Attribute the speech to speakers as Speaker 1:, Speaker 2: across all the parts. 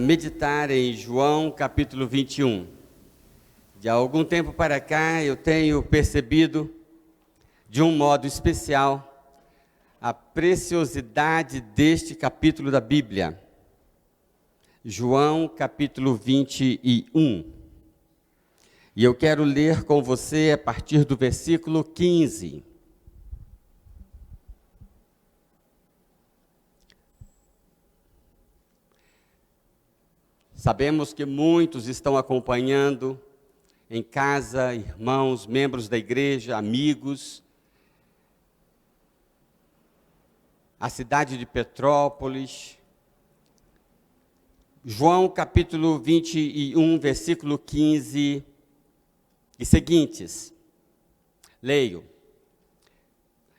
Speaker 1: meditar em João capítulo 21. De algum tempo para cá eu tenho percebido, de um modo especial, a preciosidade deste capítulo da Bíblia. João capítulo 21. E eu quero ler com você a partir do versículo 15. Sabemos que muitos estão acompanhando em casa, irmãos, membros da igreja, amigos. A cidade de Petrópolis. João capítulo 21, versículo 15 e seguintes. Leio.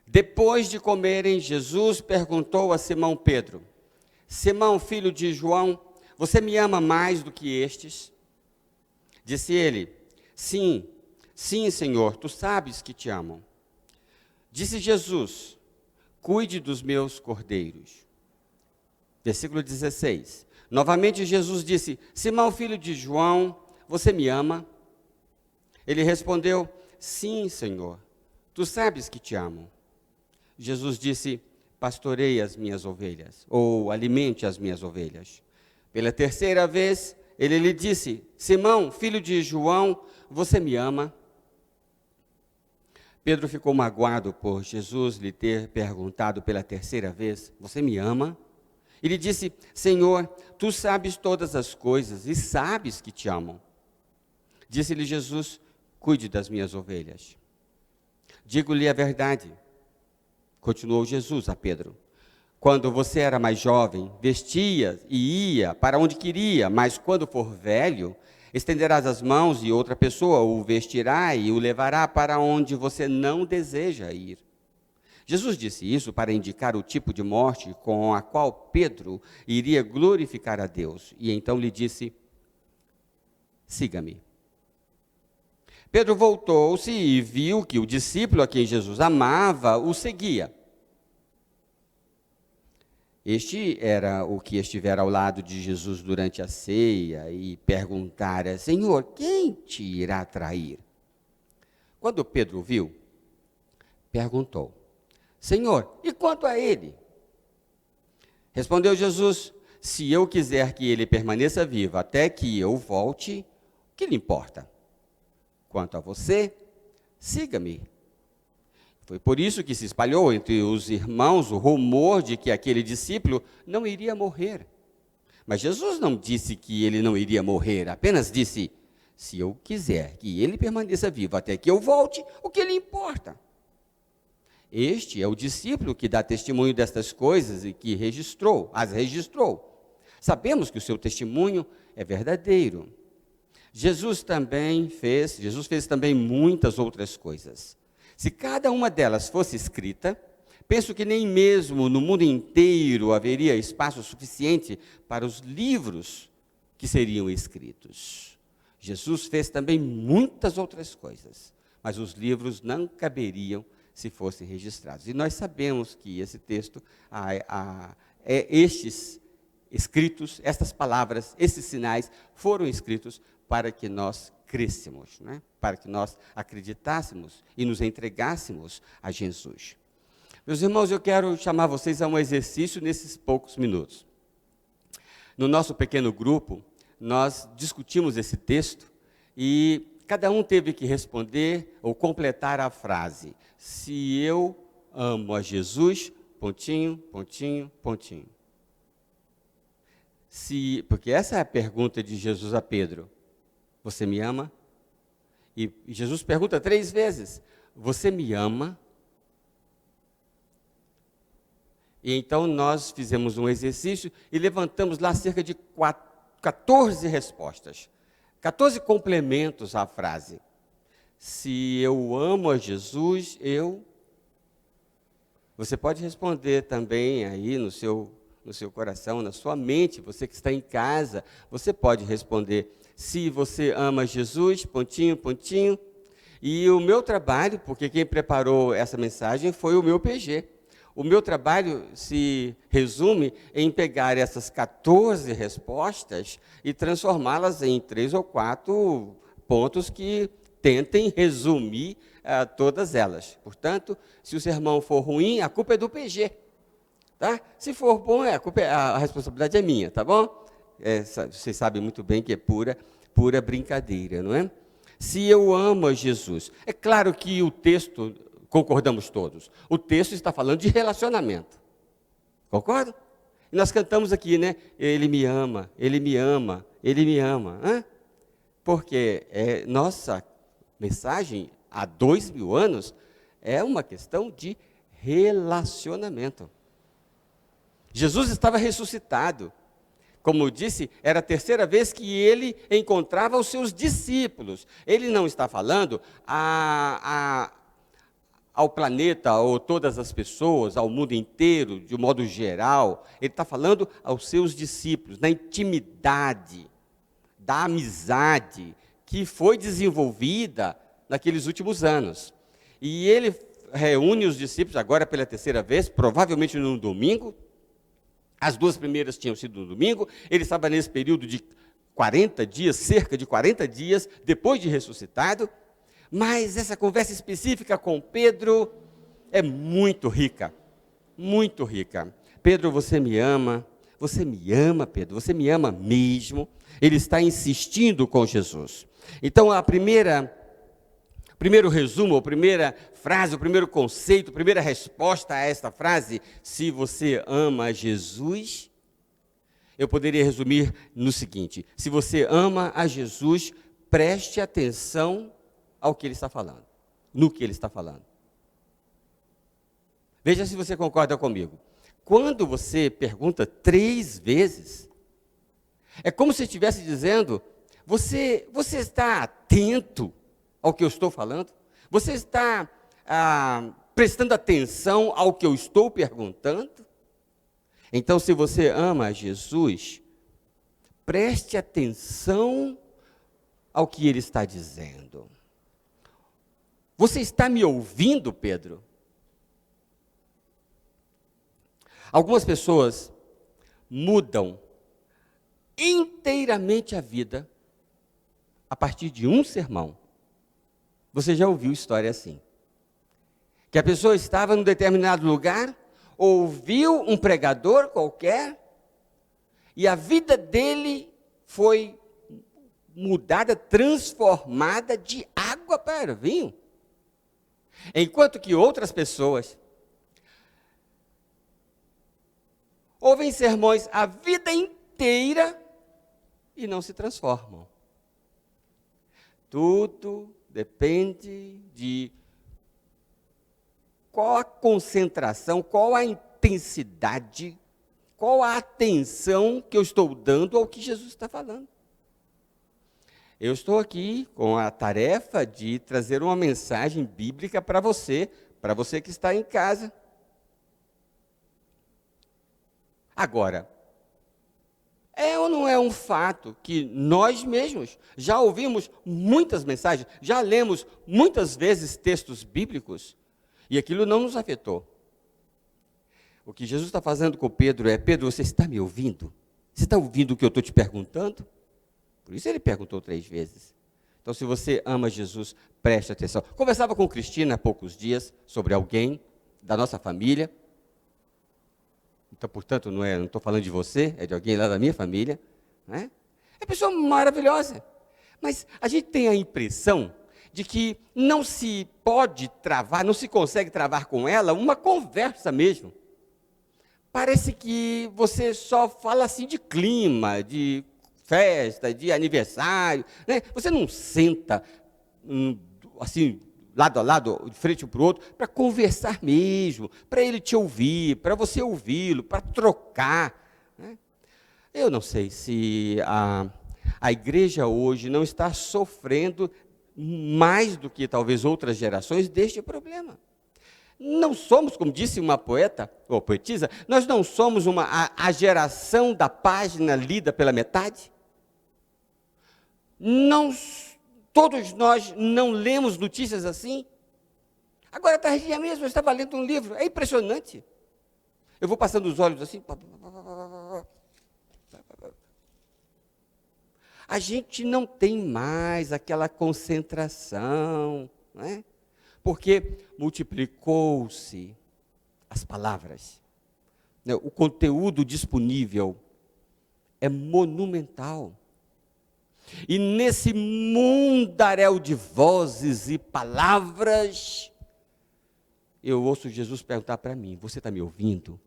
Speaker 1: Depois de comerem, Jesus perguntou a Simão Pedro: Simão, filho de João, você me ama mais do que estes? Disse ele: Sim, Senhor, tu sabes que te amo. Disse Jesus: Cuide dos meus cordeiros. Versículo 16. Novamente Jesus disse: Simão, filho de João, você me ama? Ele respondeu: Sim, Senhor, tu sabes que te amo. Jesus disse: Pastorei as minhas ovelhas, ou alimente as minhas ovelhas. Pela terceira vez, ele lhe disse: Simão, filho de João, você me ama? Pedro ficou magoado por Jesus lhe ter perguntado pela terceira vez: Você me ama? Ele disse: Senhor, tu sabes todas as coisas e sabes que te amo. Disse-lhe Jesus: Cuide das minhas ovelhas. Digo-lhe a verdade, continuou Jesus a Pedro. Quando você era mais jovem, vestia e ia para onde queria, mas quando for velho, estenderás as mãos e outra pessoa o vestirá e o levará para onde você não deseja ir. Jesus disse isso para indicar o tipo de morte com a qual Pedro iria glorificar a Deus. E então lhe disse: Siga-me. Pedro voltou-se e viu que o discípulo a quem Jesus amava o seguia. Este era o que estivera ao lado de Jesus durante a ceia e perguntara: Senhor, quem te irá trair? Quando Pedro viu, perguntou: Senhor, e quanto a ele? Respondeu Jesus: Se eu quiser que ele permaneça vivo até que eu volte, o que lhe importa? Quanto a você, siga-me. Foi por isso que se espalhou entre os irmãos o rumor de que aquele discípulo não iria morrer. Mas Jesus não disse que ele não iria morrer, apenas disse: se eu quiser que ele permaneça vivo até que eu volte, o que lhe importa? Este é o discípulo que dá testemunho destas coisas e que as registrou. Sabemos que o seu testemunho é verdadeiro. Jesus fez também muitas outras coisas. Se cada uma delas fosse escrita, penso que nem mesmo no mundo inteiro haveria espaço suficiente para os livros que seriam escritos. Jesus fez também muitas outras coisas, mas os livros não caberiam se fossem registrados. E nós sabemos que esse texto, estes escritos, estas palavras, esses sinais foram escritos para que nós crescêssemos, né? Para que nós acreditássemos e nos entregássemos a Jesus. Meus irmãos, eu quero chamar vocês a um exercício nesses poucos minutos. No nosso pequeno grupo, nós discutimos esse texto e cada um teve que responder ou completar a frase: se eu amo a Jesus, pontinho, pontinho, pontinho. Porque essa é a pergunta de Jesus a Pedro. Você me ama? E Jesus pergunta 3 vezes: você me ama? E então nós fizemos um exercício e levantamos lá cerca de 14 respostas. 14 complementos à frase. Se eu amo a Jesus, Você pode responder também aí no seu coração, na sua mente, você que está em casa, você pode responder: se você ama Jesus, pontinho, pontinho. E o meu trabalho, porque quem preparou essa mensagem foi o meu PG. O meu trabalho se resume em pegar essas 14 respostas e transformá-las em 3 ou 4 pontos que tentem resumir todas elas. Portanto, se o sermão for ruim, a culpa é do PG. Tá? Se for bom, a responsabilidade é minha, tá bom? Vocês sabem muito bem que é pura brincadeira, não é? Se eu amo a Jesus, é claro que o texto, concordamos todos, o texto está falando de relacionamento, concorda? E nós cantamos aqui, né? Ele me ama, Ele me ama, Ele me ama. Porque nossa mensagem, há 2000 anos, é uma questão de relacionamento. Jesus estava ressuscitado. Como eu disse, era a terceira vez que ele encontrava os seus discípulos. Ele não está falando ao planeta, ou todas as pessoas, ao mundo inteiro, de um modo geral. Ele está falando aos seus discípulos, na intimidade, da amizade que foi desenvolvida naqueles últimos anos. E ele reúne os discípulos agora pela terceira vez, provavelmente num domingo. As 2 primeiras tinham sido no domingo. Ele estava nesse período de 40 dias, cerca de 40 dias, depois de ressuscitado. Mas essa conversa específica com Pedro é muito rica, muito rica. Pedro, você me ama, Pedro, você me ama mesmo. Ele está insistindo com Jesus. Então, primeiro resumo, a primeira frase, o primeiro conceito, a primeira resposta a esta frase, se você ama Jesus, eu poderia resumir no seguinte: se você ama a Jesus, preste atenção ao que ele está falando, no que ele está falando. Veja se você concorda comigo. Quando você pergunta 3 vezes, é como se estivesse dizendo, você está atento ao que eu estou falando? Você está prestando atenção ao que eu estou perguntando? Então, se você ama a Jesus, preste atenção ao que ele está dizendo. Você está me ouvindo, Pedro? Algumas pessoas mudam inteiramente a vida a partir de um sermão. Você já ouviu história assim? Que a pessoa estava num determinado lugar, ouviu um pregador qualquer, e a vida dele foi mudada, transformada de água para vinho. Enquanto que outras pessoas ouvem sermões a vida inteira e não se transformam. Tudo depende de qual a concentração, qual a intensidade, qual a atenção que eu estou dando ao que Jesus está falando. Eu estou aqui com a tarefa de trazer uma mensagem bíblica para você que está em casa. Agora, é ou não é um fato que nós mesmos já ouvimos muitas mensagens, já lemos muitas vezes textos bíblicos, e aquilo não nos afetou? O que Jesus está fazendo com Pedro é: Pedro, você está me ouvindo? Você está ouvindo o que eu estou te perguntando? Por isso ele perguntou 3 vezes. Então, se você ama Jesus, preste atenção. Conversava com Cristina há poucos dias sobre alguém da nossa família. Então, portanto, não estou falando de você, é de alguém lá da minha família. Né? É uma pessoa maravilhosa. Mas a gente tem a impressão de que não se pode travar, não se consegue travar com ela uma conversa mesmo. Parece que você só fala assim de clima, de festa, de aniversário, né? Você não senta assim, lado a lado, de frente um para o outro, para conversar mesmo, para ele te ouvir, para você ouvi-lo, para trocar. Né? Eu não sei se a igreja hoje não está sofrendo mais do que talvez outras gerações deste problema. Não somos, como disse uma poeta, ou poetisa, nós não somos a geração da página lida pela metade. Todos nós não lemos notícias assim. Agora, tardinha mesmo, eu estava lendo um livro, é impressionante. Eu vou passando os olhos assim. A gente não tem mais aquela concentração, não é? Porque multiplicou-se as palavras. O conteúdo disponível é monumental. E nesse mundaréu de vozes e palavras, eu ouço Jesus perguntar para mim: você está me ouvindo?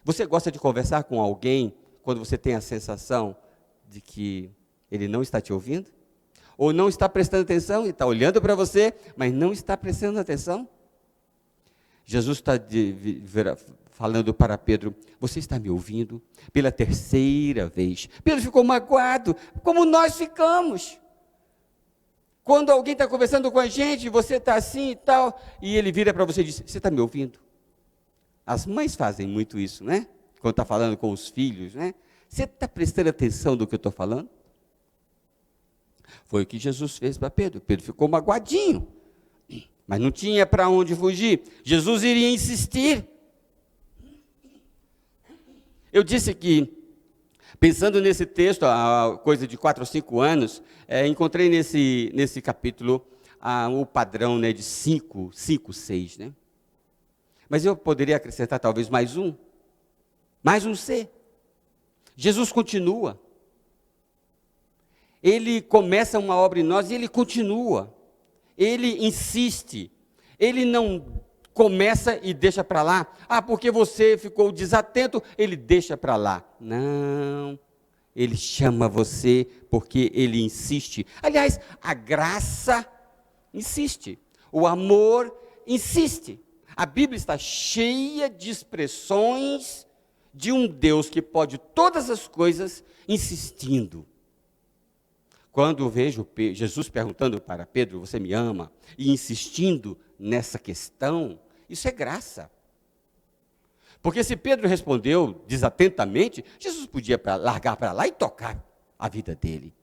Speaker 1: Você gosta de conversar com alguém quando você tem a sensação de que ele não está te ouvindo? Ou não está prestando atenção e está olhando para você, mas não está prestando atenção? Jesus está falando para Pedro: você está me ouvindo? Pela terceira vez. Pedro ficou magoado, como nós ficamos. Quando alguém está conversando com a gente, você está assim e tal, e ele vira para você e diz: você está me ouvindo? As mães fazem muito isso, né? Quando está falando com os filhos, né? Você está prestando atenção no que eu estou falando? Foi o que Jesus fez para Pedro. Pedro ficou magoadinho, mas não tinha para onde fugir. Jesus iria insistir. Eu disse que, pensando nesse texto, há coisa de 4 ou 5 anos, encontrei nesse capítulo o padrão, né, de 5, 6, né? Mas eu poderia acrescentar talvez mais um C. Jesus continua. Ele começa uma obra em nós e ele continua. Ele insiste. Ele não começa e deixa para lá. Porque você ficou desatento, ele deixa para lá. Não. Ele chama você porque ele insiste. Aliás, a graça insiste. O amor insiste. A Bíblia está cheia de expressões de um Deus que pode todas as coisas insistindo. Quando eu vejo Jesus perguntando para Pedro: você me ama? E insistindo nessa questão, isso é graça. Porque se Pedro respondeu desatentamente, Jesus podia largar para lá e tocar a vida dele.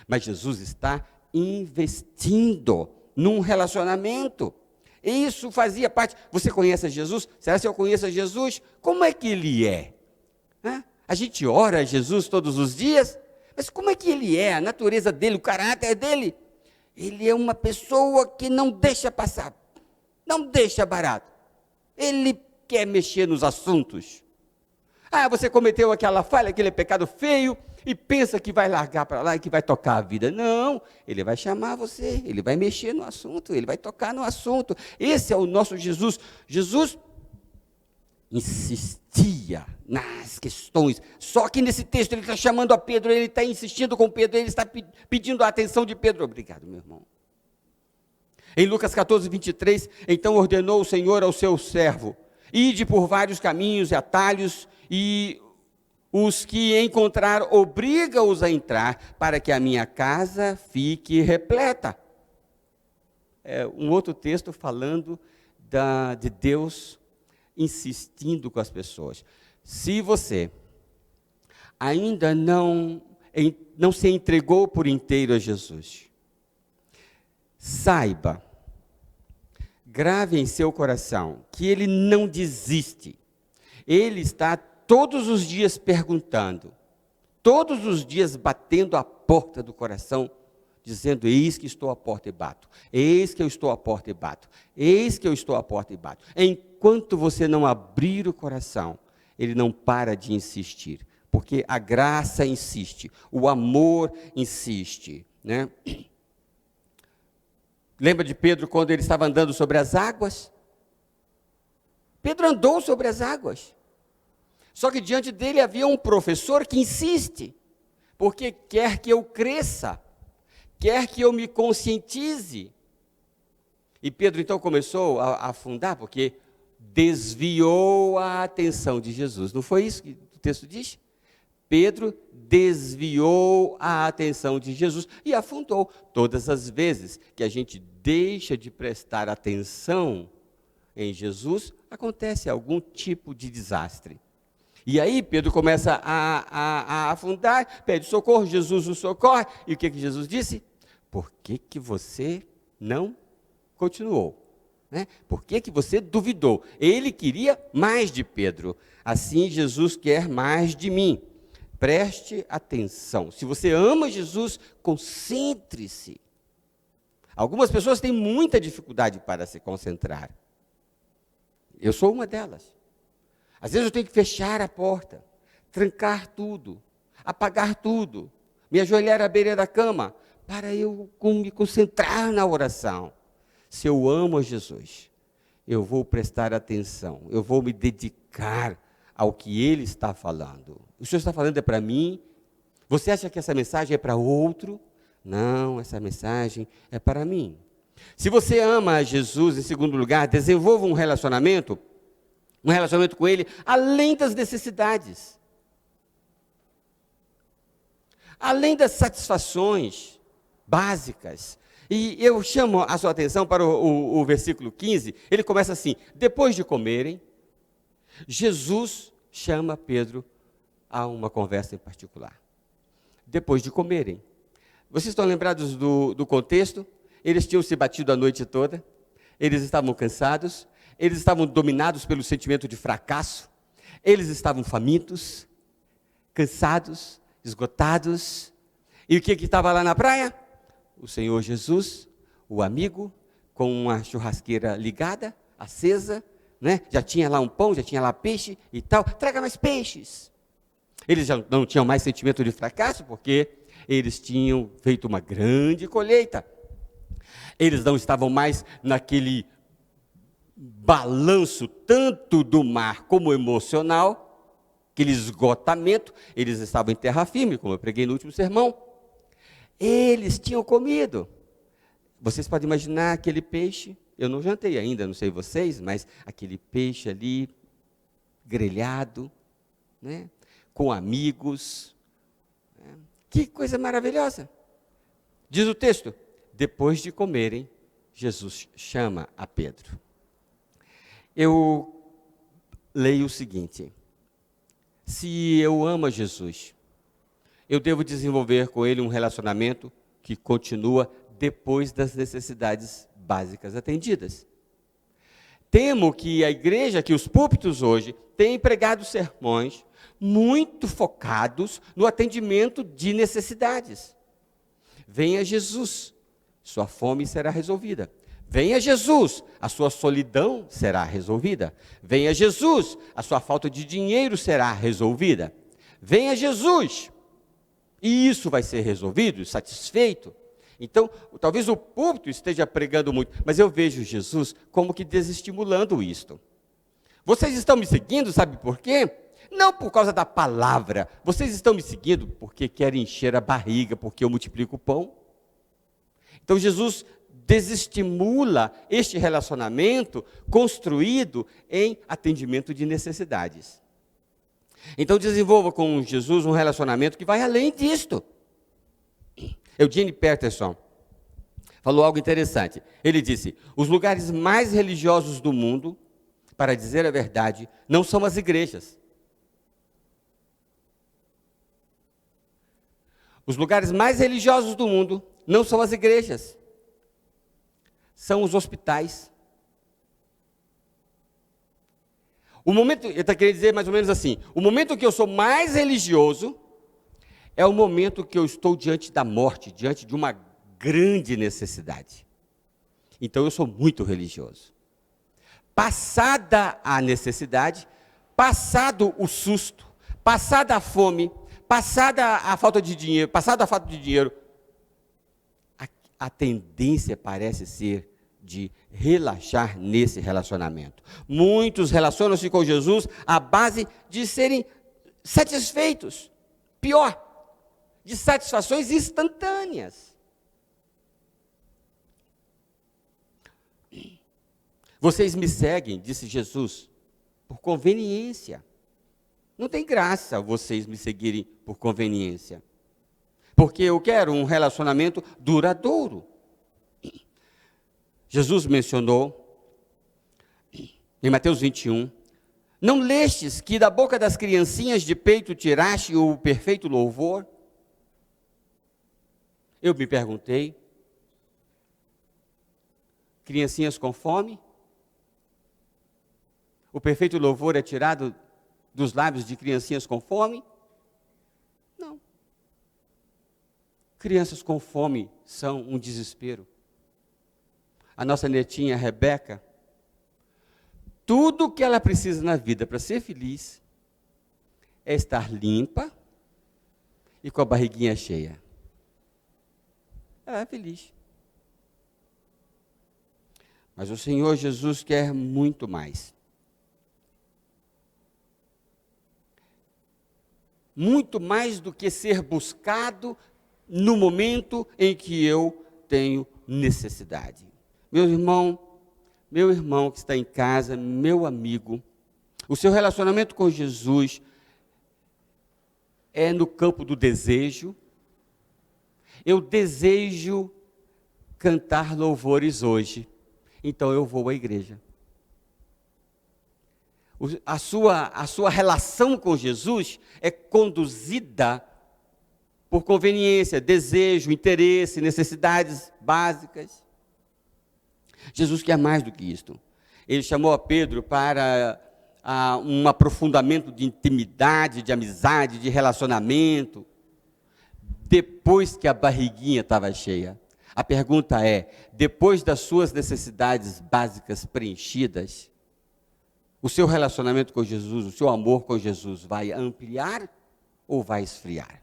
Speaker 1: Mas Jesus está investindo num relacionamento. E isso fazia parte. Você conhece Jesus? Será que eu conheço Jesus? Como é que ele é? A gente ora a Jesus todos os dias, mas como é que ele é? A natureza dele, o caráter dele? Ele é uma pessoa que não deixa passar, não deixa barato. Ele quer mexer nos assuntos. Você cometeu aquela falha, aquele pecado feio, e pensa que vai largar para lá e que vai tocar a vida. Não, ele vai chamar você, ele vai mexer no assunto, ele vai tocar no assunto. Esse é o nosso Jesus. Jesus insistia nas questões, só que nesse texto ele está chamando a Pedro, ele está insistindo com Pedro, ele está pedindo a atenção de Pedro. Obrigado, meu irmão. Em Lucas 14, 23, então ordenou o Senhor ao seu servo: ide por vários caminhos e atalhos, e os que encontrar, obriga-os a entrar, para que a minha casa fique repleta. Um outro texto falando de Deus insistindo com as pessoas. Se você ainda não se entregou por inteiro a Jesus, saiba, grave em seu coração, que ele não desiste. Ele está todos os dias perguntando, todos os dias batendo a porta do coração, dizendo: eis que estou à porta e bato, eis que eu estou à porta e bato, eis que eu estou à porta e bato. Enquanto você não abrir o coração, ele não para de insistir, porque a graça insiste, o amor insiste, né? Lembra de Pedro quando ele estava andando sobre as águas? Pedro andou sobre as águas. Só que diante dele havia um professor que insiste, porque quer que eu cresça, quer que eu me conscientize. E Pedro então começou a afundar, porque desviou a atenção de Jesus. Não foi isso que o texto diz? Pedro desviou a atenção de Jesus e afundou. Todas as vezes que a gente deixa de prestar atenção em Jesus, acontece algum tipo de desastre. E aí Pedro começa a afundar, pede socorro, Jesus o socorre. E o que Jesus disse? Por que você não continuou? né? Por que você duvidou? Ele queria mais de Pedro. Assim, Jesus quer mais de mim. Preste atenção. Se você ama Jesus, concentre-se. Algumas pessoas têm muita dificuldade para se concentrar. Eu sou uma delas. Às vezes eu tenho que fechar a porta, trancar tudo, apagar tudo, me ajoelhar à beira da cama, para eu me concentrar na oração. Se eu amo a Jesus, eu vou prestar atenção, eu vou me dedicar ao que Ele está falando. O Senhor está falando é para mim? Você acha que essa mensagem é para outro? Não, essa mensagem é para mim. Se você ama a Jesus, em segundo lugar, desenvolva um relacionamento com Ele, além das necessidades, além das satisfações básicas. E eu chamo a sua atenção para o versículo 15, ele começa assim: depois de comerem, Jesus chama Pedro a uma conversa em particular. Depois de comerem. Vocês estão lembrados do contexto? Eles tinham se batido a noite toda, eles estavam cansados, eles estavam dominados pelo sentimento de fracasso, eles estavam famintos, cansados, esgotados. E o que estava lá na praia? O Senhor Jesus, o amigo, com uma churrasqueira ligada, acesa, né? Já tinha lá um pão, já tinha lá peixe e tal. Traga mais peixes. Eles já não tinham mais sentimento de fracasso, porque eles tinham feito uma grande colheita. Eles não estavam mais naquele balanço, tanto do mar como emocional, aquele esgotamento. Eles estavam em terra firme, como eu preguei no último sermão. Eles tinham comido. Vocês podem imaginar aquele peixe, eu não jantei ainda, não sei vocês, mas aquele peixe ali, grelhado, né, com amigos, né? Que coisa maravilhosa. Diz o texto: depois de comerem, Jesus chama a Pedro. Eu leio o seguinte: se eu amo a Jesus, eu devo desenvolver com Ele um relacionamento que continua depois das necessidades básicas atendidas. Temo que a igreja, que os púlpitos hoje, têm pregado sermões muito focados no atendimento de necessidades. Venha Jesus, sua fome será resolvida. Venha Jesus, a sua solidão será resolvida. Venha Jesus, a sua falta de dinheiro será resolvida. Venha Jesus, e isso vai ser resolvido, satisfeito. Então, talvez o púlpito esteja pregando muito, mas eu vejo Jesus como que desestimulando isto. Vocês estão me seguindo, sabe por quê? Não por causa da palavra. Vocês estão me seguindo porque querem encher a barriga, porque eu multiplico o pão. Então, Jesus desestimula este relacionamento construído em atendimento de necessidades. Então, desenvolva com Jesus um relacionamento que vai além disto. Eugene Peterson falou algo interessante. Ele disse: os lugares mais religiosos do mundo, para dizer a verdade, não são as igrejas. Os lugares mais religiosos do mundo não são as igrejas, são os hospitais. O momento, ele está querendo dizer mais ou menos assim: o momento que eu sou mais religioso é o momento que eu estou diante da morte, diante de uma grande necessidade. Então eu sou muito religioso. Passada a necessidade, passado o susto, passada a fome, passada a falta de dinheiro, a tendência parece ser de relaxar nesse relacionamento. Muitos relacionam-se com Jesus à base de serem satisfeitos. Pior, de satisfações instantâneas. Vocês me seguem, disse Jesus, por conveniência. Não tem graça vocês me seguirem por conveniência. Porque eu quero um relacionamento duradouro. Jesus mencionou, em Mateus 21, não lestes que da boca das criancinhas de peito tiraste o perfeito louvor? Eu me perguntei, criancinhas com fome, O perfeito louvor é tirado dos lábios de criancinhas com fome? Não. Crianças com fome são um desespero. A nossa netinha Rebeca, tudo que ela precisa na vida para ser feliz é estar limpa e com a barriguinha cheia. Ela é feliz. Mas o Senhor Jesus quer muito mais. Muito mais do que ser buscado no momento em que eu tenho necessidade. Meu irmão que está em casa, meu amigo, o seu relacionamento com Jesus é no campo do desejo. Eu desejo cantar louvores hoje, então eu vou à igreja. A sua relação com Jesus é conduzida por conveniência, desejo, interesse, necessidades básicas. Jesus quer mais do que isto. Ele chamou a Pedro para um aprofundamento de intimidade, de amizade, de relacionamento, depois que a barriguinha estava cheia. A pergunta é, depois das suas necessidades básicas preenchidas, o seu relacionamento com Jesus, o seu amor com Jesus vai ampliar ou vai esfriar?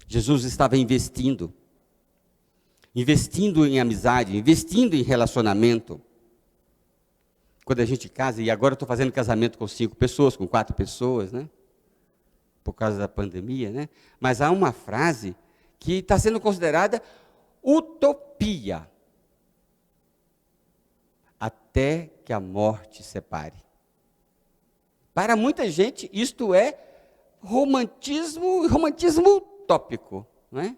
Speaker 1: Jesus estava investindo em amizade, investindo em relacionamento. Quando a gente casa, e agora eu estou fazendo casamento com 5 pessoas, com 4 pessoas, né? Por causa da pandemia, né? Mas há uma frase que está sendo considerada utopia. Até que a morte separe. Para muita gente, isto é romantismo utópico, não é?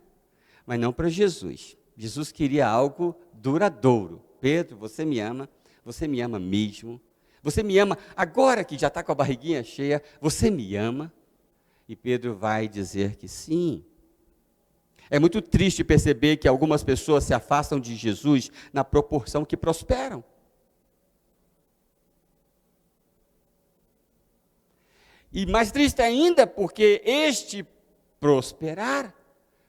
Speaker 1: Mas não para Jesus. Jesus queria algo duradouro. Pedro, você me ama mesmo, você me ama agora que já está com a barriguinha cheia, você me ama? E Pedro vai dizer que sim. É muito triste perceber que algumas pessoas se afastam de Jesus na proporção que prosperam. E mais triste ainda porque este prosperar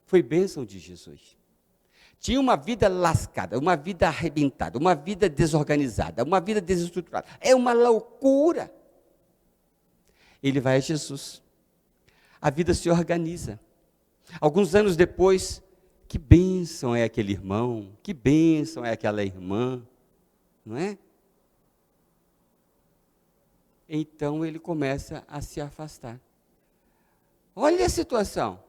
Speaker 1: foi bênção de Jesus. Tinha uma vida lascada, uma vida arrebentada, uma vida desorganizada, uma vida desestruturada. É uma loucura. Ele vai a Jesus. A vida se organiza. Alguns anos depois, que bênção é aquele irmão, que bênção é aquela irmã, não é? Então ele começa a se afastar. Olha a situação.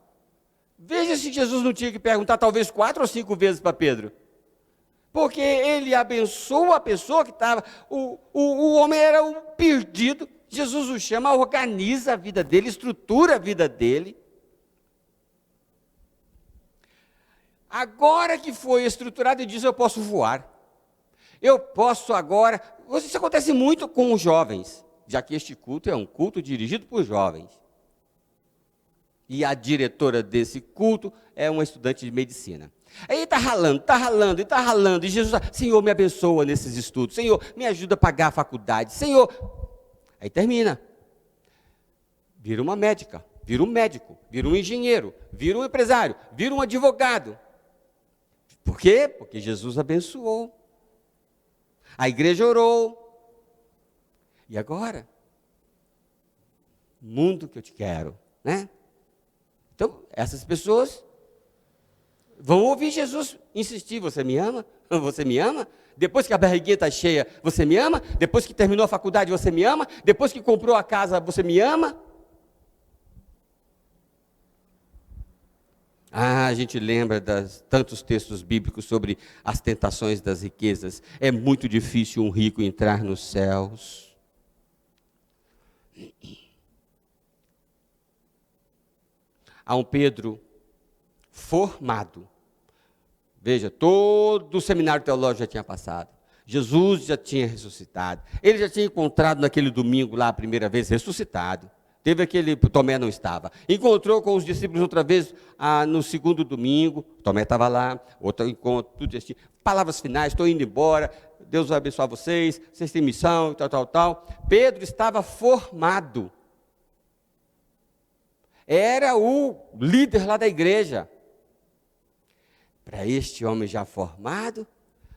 Speaker 1: Veja se Jesus não tinha que perguntar talvez 4 ou 5 vezes para Pedro. Porque ele abençoa a pessoa que estava, o homem era um perdido, Jesus o chama, organiza a vida dele, estrutura a vida dele. Agora que foi estruturado, ele diz, eu posso voar. Eu posso agora, isso acontece muito com os jovens, já que este culto é um culto dirigido por jovens. E a diretora desse culto é uma estudante de medicina. Aí está ralando, e Jesus fala, Senhor, me abençoa nesses estudos, Senhor, me ajuda a pagar a faculdade, Senhor. Aí termina. Vira uma médica, vira um médico, vira um engenheiro, vira um empresário, vira um advogado. Por quê? Porque Jesus abençoou. A igreja orou. E agora? Mundo que eu te quero, né? Então, essas pessoas vão ouvir Jesus insistir, você me ama? Você me ama? Depois que a barriguinha está cheia, você me ama? Depois que terminou a faculdade, você me ama? Depois que comprou a casa, você me ama? A gente lembra de tantos textos bíblicos sobre as tentações das riquezas. É muito difícil um rico entrar nos céus. Há um Pedro formado. Veja, todo o seminário teológico já tinha passado. Jesus já tinha ressuscitado. Ele já tinha encontrado naquele domingo lá a primeira vez ressuscitado. Teve aquele, Tomé não estava. Encontrou com os discípulos outra vez no segundo domingo. Tomé estava lá, outro encontro, tudo assim. Palavras finais, estou indo embora, Deus vai abençoar vocês, vocês têm missão, tal. Pedro estava formado. Era o líder lá da igreja. Para este homem já formado,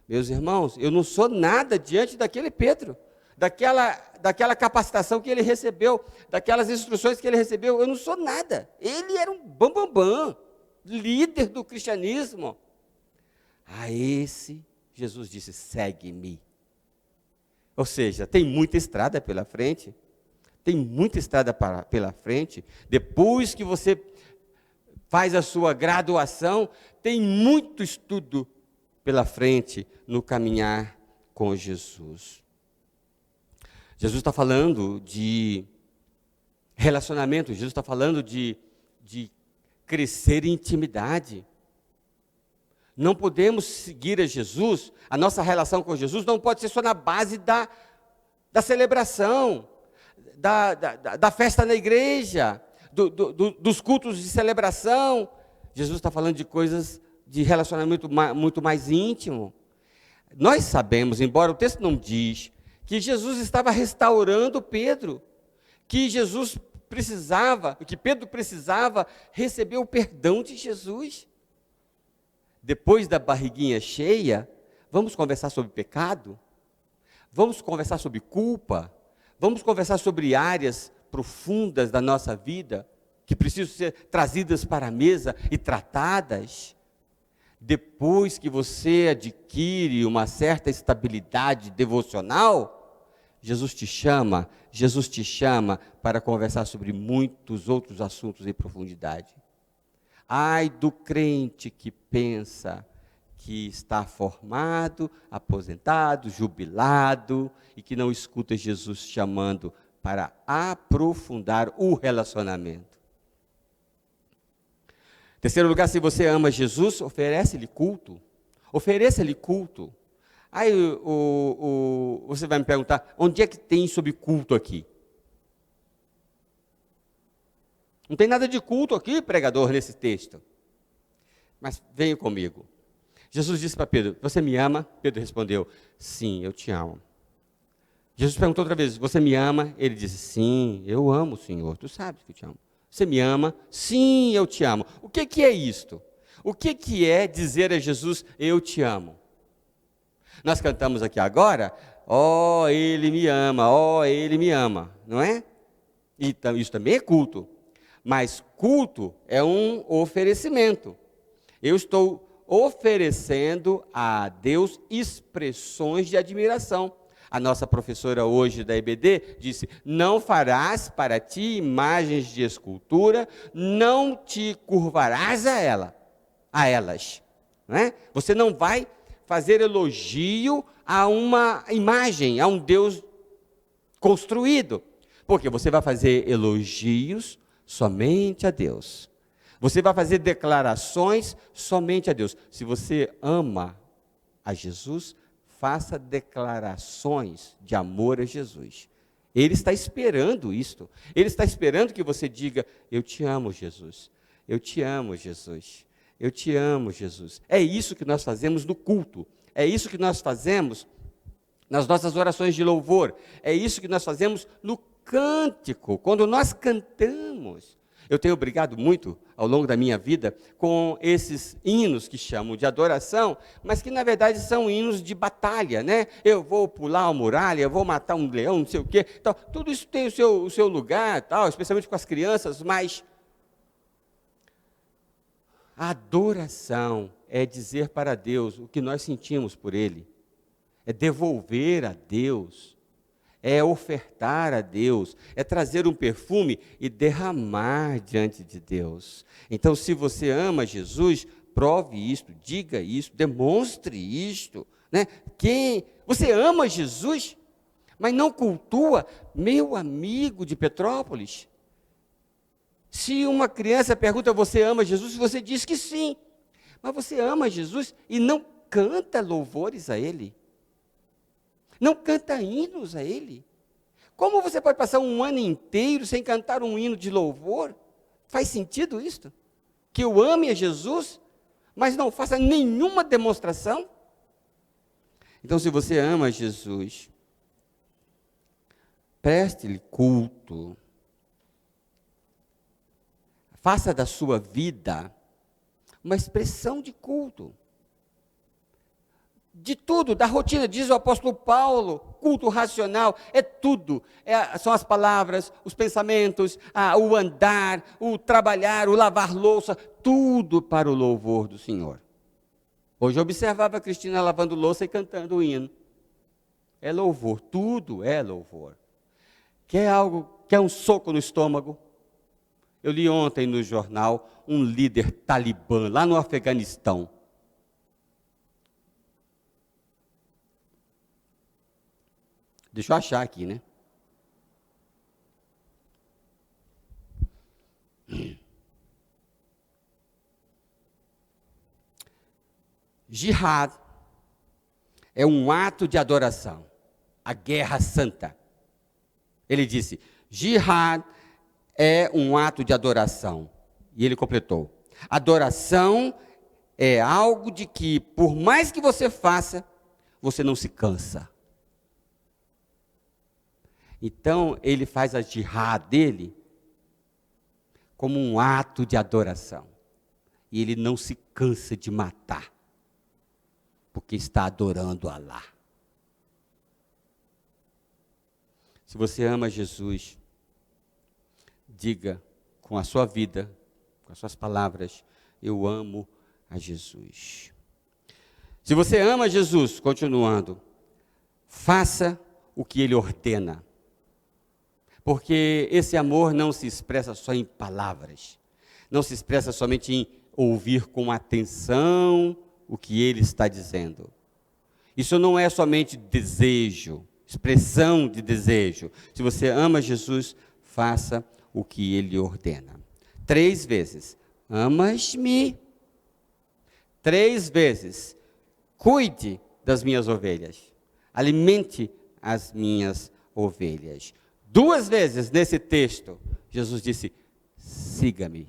Speaker 1: meus irmãos, eu não sou nada diante daquele Pedro, daquela capacitação que ele recebeu, daquelas instruções que ele recebeu, eu não sou nada. Ele era um bambambam, líder do cristianismo. A esse, Jesus disse, segue-me. Ou seja, tem muita estrada pela frente, pela frente. Depois que você faz a sua graduação, tem muito estudo pela frente no caminhar com Jesus. Jesus está falando de relacionamento, Jesus está falando de crescer em intimidade. Não podemos seguir a Jesus, a nossa relação com Jesus não pode ser só na base da celebração, da festa na igreja, dos cultos de celebração. Jesus está falando de coisas de relacionamento muito mais íntimo. Nós sabemos, embora o texto não diz, que Jesus estava restaurando Pedro, que Pedro precisava receber o perdão de Jesus. Depois da barriguinha cheia, vamos conversar sobre pecado? Vamos conversar sobre culpa? Vamos conversar sobre áreas profundas da nossa vida, que precisam ser trazidas para a mesa e tratadas? Depois que você adquire uma certa estabilidade devocional, Jesus te chama para conversar sobre muitos outros assuntos em profundidade. Ai do crente que pensa que está formado, aposentado, jubilado, e que não escuta Jesus chamando para aprofundar o relacionamento. Terceiro lugar, se você ama Jesus, oferece-lhe culto. Ofereça-lhe culto. Aí você vai me perguntar, onde é que tem sobre culto aqui? Não tem nada de culto aqui, pregador, nesse texto. Mas venha comigo. Jesus disse para Pedro, você me ama? Pedro respondeu, sim, eu te amo. Jesus perguntou outra vez, você me ama? Ele disse, sim, eu amo o Senhor, tu sabes que eu te amo. Você me ama? Sim, eu te amo. O que é isto? O que é dizer a Jesus, eu te amo? Nós cantamos aqui agora, ó, ele me ama, não é? E isso também é culto. Mas culto é um oferecimento. Eu estou oferecendo a Deus expressões de admiração. A nossa professora hoje da EBD disse, não farás para ti imagens de escultura, não te curvarás a elas. Não é? Você não vai fazer elogio a uma imagem, a um Deus construído, porque você vai fazer elogios somente a Deus. Você vai fazer declarações somente a Deus. Se você ama a Jesus, faça declarações de amor a Jesus. Ele está esperando isto. Ele está esperando que você diga, eu te amo, Jesus. Eu te amo, Jesus. Eu te amo, Jesus. É isso que nós fazemos no culto. É isso que nós fazemos nas nossas orações de louvor. É isso que nós fazemos no cântico, quando nós cantamos. Eu tenho brigado muito ao longo da minha vida com esses hinos que chamam de adoração, mas que na verdade são hinos de batalha, né? Eu vou pular uma muralha, eu vou matar um leão, não sei o quê. Então, tudo isso tem o seu lugar, tal, especialmente com as crianças, mas a adoração é dizer para Deus o que nós sentimos por Ele, é devolver a Deus, é ofertar a Deus, é trazer um perfume e derramar diante de Deus. Então, se você ama Jesus, prove isto, diga isto, demonstre isto, né? Você ama Jesus, mas não cultua, meu amigo de Petrópolis. Se uma criança pergunta, você ama Jesus? Você diz que sim, mas você ama Jesus e não canta louvores a Ele. Não canta hinos a Ele. Como você pode passar um ano inteiro sem cantar um hino de louvor? Faz sentido isso? Que eu ame a Jesus, mas não faça nenhuma demonstração? Então, se você ama Jesus, preste-lhe culto. Faça da sua vida uma expressão de culto. De tudo, da rotina, diz o apóstolo Paulo, culto racional, é tudo. São as palavras, os pensamentos, o andar, o trabalhar, o lavar louça, tudo para o louvor do Senhor. Hoje eu observava a Cristina lavando louça e cantando o hino. É louvor, tudo é louvor. Quer um soco no estômago? Eu li ontem no jornal um líder talibã, lá no Afeganistão. Deixa eu achar aqui, né? Jihad é um ato de adoração, a guerra santa. Ele disse, jihad é um ato de adoração. E ele completou, adoração é algo de que, por mais que você faça, você não se cansa. Então, ele faz a jihad dele como um ato de adoração. E ele não se cansa de matar, porque está adorando Alá. Se você ama Jesus, diga com a sua vida, com as suas palavras, eu amo a Jesus. Se você ama Jesus, continuando, faça o que Ele ordena. Porque esse amor não se expressa só em palavras, não se expressa somente em ouvir com atenção o que Ele está dizendo. Isso não é somente desejo, expressão de desejo. Se você ama Jesus, faça o que Ele ordena. 3 vezes, amas-me. 3 vezes, cuide das minhas ovelhas, alimente as minhas ovelhas. 2 vezes nesse texto, Jesus disse, siga-me.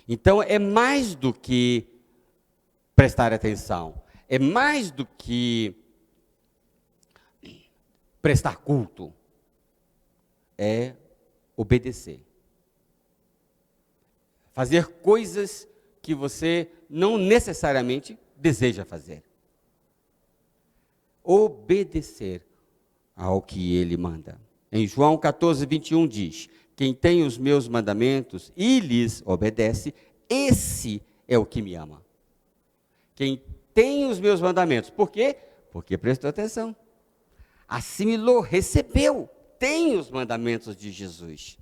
Speaker 1: Então, é mais do que prestar atenção, é mais do que prestar culto, é obedecer. Fazer coisas que você não necessariamente deseja fazer. Obedecer ao que Ele manda. Em João 14, 21 diz, quem tem os meus mandamentos e lhes obedece, esse é o que me ama. Quem tem os meus mandamentos, por quê? Porque prestou atenção, assimilou, recebeu, tem os mandamentos de Jesus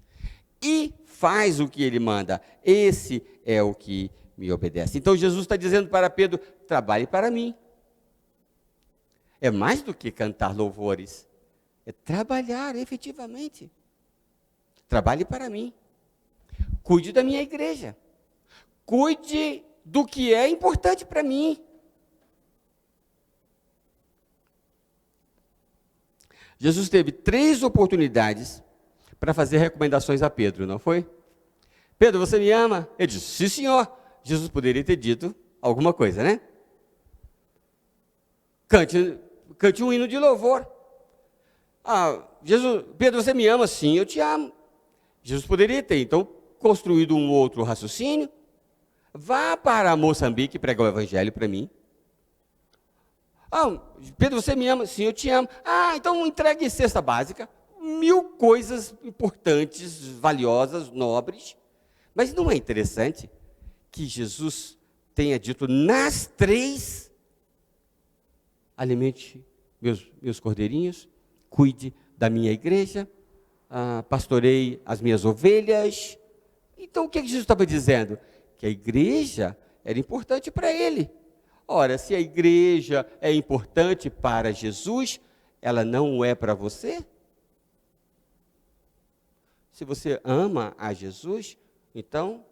Speaker 1: e faz o que Ele manda, esse é o que me obedece. Então Jesus está dizendo para Pedro, trabalhe para mim. É mais do que cantar louvores, é trabalhar efetivamente. Trabalhe para mim. Cuide da minha igreja. Cuide do que é importante para mim. Jesus teve 3 oportunidades para fazer recomendações a Pedro, não foi? Pedro, você me ama? Ele disse, sim, senhor. Jesus poderia ter dito alguma coisa, né? Cante um hino de louvor. Jesus, Pedro, você me ama? Sim, eu te amo. Jesus poderia ter, então, construído um outro raciocínio. Vá para Moçambique pregar o evangelho para mim. Pedro, você me ama? Sim, eu te amo. Então entregue cesta básica. 1000 coisas importantes, valiosas, nobres. Mas não é interessante que Jesus tenha dito nas 3, alimente meus cordeirinhos, cuide da minha igreja, pastorei as minhas ovelhas. Então, o que Jesus estava dizendo? Que a igreja era importante para ele. Ora, se a igreja é importante para Jesus, ela não é para você? Se você ama a Jesus, então,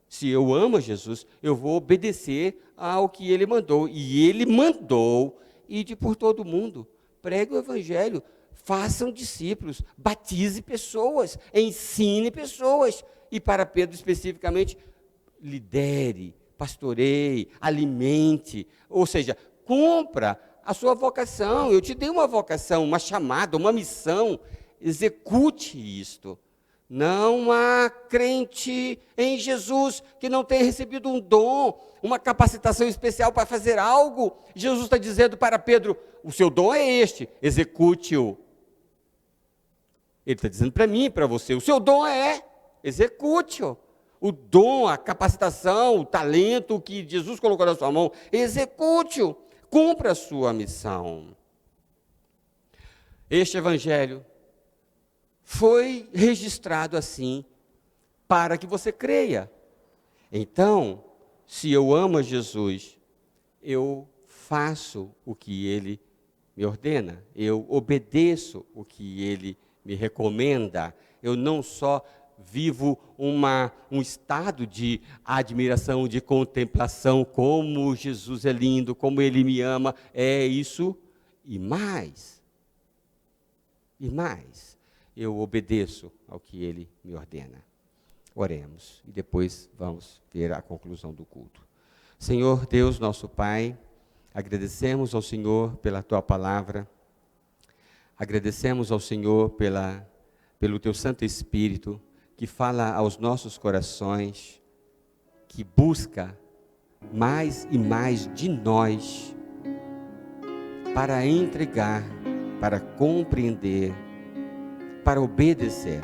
Speaker 1: se eu amo a Jesus, eu vou obedecer ao que Ele mandou. E Ele mandou ide por todo mundo, pregue o evangelho, façam discípulos, batize pessoas, ensine pessoas. E para Pedro especificamente, lidere, pastoreie, alimente, ou seja, cumpra a sua vocação. Eu te dei uma vocação, uma chamada, uma missão, execute isto. Não há crente em Jesus que não tenha recebido um dom, uma capacitação especial para fazer algo. Jesus está dizendo para Pedro, o seu dom é este, execute-o. Ele está dizendo para mim e para você, o seu dom é, execute-o. O dom, a capacitação, o talento que Jesus colocou na sua mão, execute-o, cumpra a sua missão. Este evangelho foi registrado assim, para que você creia. Então, se eu amo a Jesus, eu faço o que Ele me ordena, eu obedeço o que Ele me recomenda, eu não só vivo um estado de admiração, de contemplação, como Jesus é lindo, como Ele me ama, é isso e mais. E mais. Eu obedeço ao que Ele me ordena. Oremos e depois vamos ver a conclusão do culto. Senhor Deus, nosso Pai, agradecemos ao Senhor pela Tua palavra, agradecemos ao Senhor pelo Teu Santo Espírito, que fala aos nossos corações, que busca mais e mais de nós, para entregar, para compreender, para obedecer.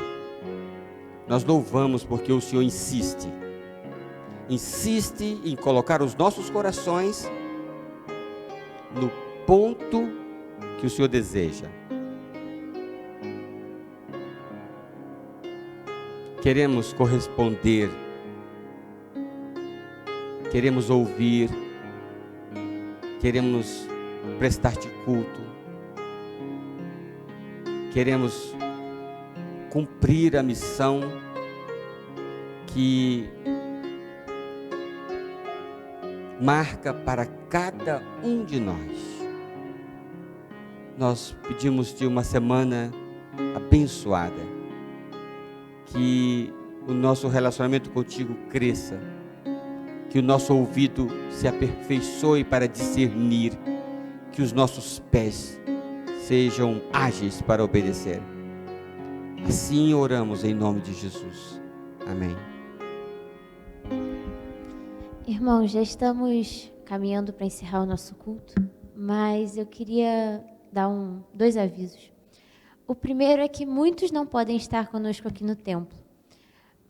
Speaker 1: Nós louvamos porque o Senhor insiste em colocar os nossos corações no ponto que o Senhor deseja. Queremos corresponder, queremos ouvir, queremos prestar-te culto, queremos cumprir a missão que marca para cada um de nós. Nós pedimos-te uma semana abençoada, que o nosso relacionamento contigo cresça, que o nosso ouvido se aperfeiçoe para discernir, que os nossos pés sejam ágeis para obedecer. Assim oramos em nome de Jesus. Amém.
Speaker 2: Irmãos, já estamos caminhando para encerrar o nosso culto, mas eu queria dar dois avisos. O primeiro é que muitos não podem estar conosco aqui no templo,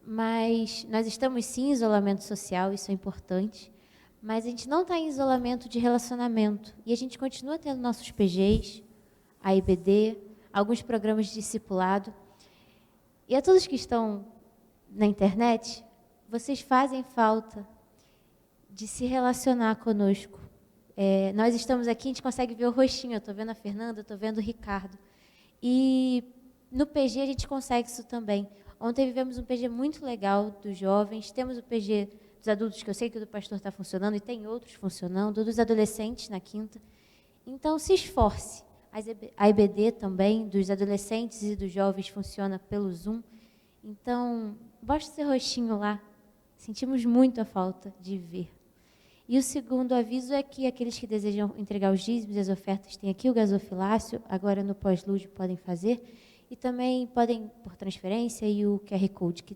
Speaker 2: mas nós estamos sim em isolamento social, isso é importante, mas a gente não está em isolamento de relacionamento, e a gente continua tendo nossos PGs, a IBD, alguns programas de discipulado. E a todos que estão na internet, vocês fazem falta de se relacionar conosco. Nós estamos aqui, a gente consegue ver o rostinho, eu estou vendo a Fernanda, estou vendo o Ricardo. E no PG a gente consegue isso também. Ontem vivemos um PG muito legal dos jovens, temos o PG dos adultos, que eu sei que o do pastor está funcionando, e tem outros funcionando, dos adolescentes na quinta. Então, se esforce. A IBD também, dos adolescentes e dos jovens, funciona pelo Zoom. Então, bote seu rostinho lá. Sentimos muito a falta de ver. E o segundo aviso é que aqueles que desejam entregar os dízimos e as ofertas, tem aqui o gasofilácio, agora no pós-lúdio podem fazer, e também podem por transferência e o QR Code que